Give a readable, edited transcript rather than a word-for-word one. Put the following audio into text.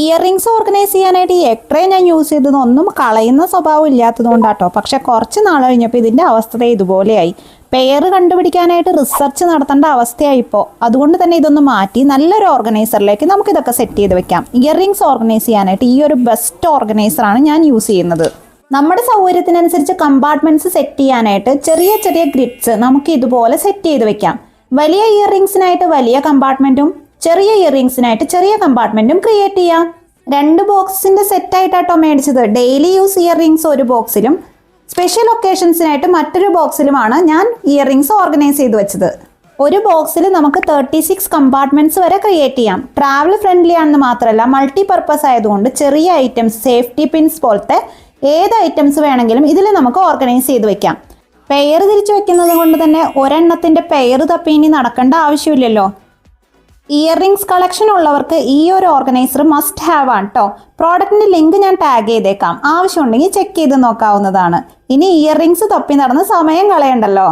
Year rings organise ചെയ്യാനായിട്ട് ഈ egg tray ഞാൻ യൂസ് ചെയ്തതൊന്നും കളയുന്ന സ്വഭാവം ഇല്ലാത്തതുകൊണ്ടാട്ടോ. പക്ഷെ കുറച്ച് നാൾ കഴിഞ്ഞപ്പോൾ ഇതിൻ്റെ അവസ്ഥ ഇതുപോലെയായി. പെയർ കണ്ടുപിടിക്കാനായിട്ട് റിസർച്ച് നടത്തേണ്ട അവസ്ഥയായി ഇപ്പോൾ. അതുകൊണ്ട് തന്നെ ഇതൊന്ന് മാറ്റി നല്ലൊരു ഓർഗനൈസറിലേക്ക് നമുക്കിതൊക്കെ സെറ്റ് ചെയ്ത് വെക്കാം. ഇയർ റിങ്സ് ഓർഗനൈസ് ചെയ്യാനായിട്ട് ഈ ഒരു ബെസ്റ്റ് ഓർഗനൈസറാണ് ഞാൻ യൂസ് ചെയ്യുന്നത്. നമ്മുടെ സൗകര്യത്തിനനുസരിച്ച് കമ്പാർട്ട്മെന്റ്സ് സെറ്റ് ചെയ്യാനായിട്ട് ചെറിയ ചെറിയ ഗ്രിഡ്സ് നമുക്ക് ഇതുപോലെ സെറ്റ് ചെയ്ത് വെക്കാം. വലിയ ഇയർ റിങ്സിനായിട്ട് വലിയ കമ്പാർട്ട്മെന്റും ചെറിയ ഇയർ റിങ്സിനായിട്ട് ചെറിയ കമ്പാർട്ട്മെന്റും ക്രിയേറ്റ് ചെയ്യാം. 2 ബോക്സിന്റെ സെറ്റായിട്ടാട്ടോ മേടിച്ചത്. ഡെയിലി യൂസ് ഇയർ റിങ്സ് ഒരു ബോക്സിലും സ്പെഷ്യൽ ഒക്കേഷൻസിനായിട്ട് മറ്റൊരു ബോക്സിലുമാണ് ഞാൻ ഇയർ റിങ്സ് ഓർഗനൈസ് ചെയ്ത് വെച്ചത്. ഒരു ബോക്സിൽ നമുക്ക് 36 കമ്പാർട്ട്മെന്റ്സ് വരെ ക്രിയേറ്റ് ചെയ്യാം. ട്രാവൽ ഫ്രണ്ട്ലി ആണെന്ന് മാത്രമല്ല മൾട്ടി പർപ്പസ് ആയതുകൊണ്ട് ചെറിയ ഐറ്റംസ്, സേഫ്റ്റി പിൻസ് പോലത്തെ ഏത് ഐറ്റംസ് വേണമെങ്കിലും ഇതിൽ നമുക്ക് ഓർഗനൈസ് ചെയ്ത് വെക്കാം. പെയർ തിരിച്ചു വെക്കുന്നത് കൊണ്ട് തന്നെ ഒരെണ്ണത്തിന്റെ പെയർ തപ്പി ഇനി നടക്കേണ്ട ആവശ്യമില്ലല്ലോ. ഇയർ റിങ്സ് കളക്ഷൻ ഉള്ളവർക്ക് ഈ ഒരു ഓർഗനൈസർ മസ്റ്റ് ഹാവ് ആണ് കേട്ടോ. പ്രോഡക്റ്റിന്റെ ലിങ്ക് ഞാൻ ടാഗ് ചെയ്തേക്കാം. ആവശ്യമുണ്ടെങ്കിൽ ചെക്ക് ചെയ്ത് നോക്കാവുന്നതാണ്. ഇനി ഇയർ റിങ്സ് തപ്പി നടന്ന് സമയം കളയണ്ടല്ലോ.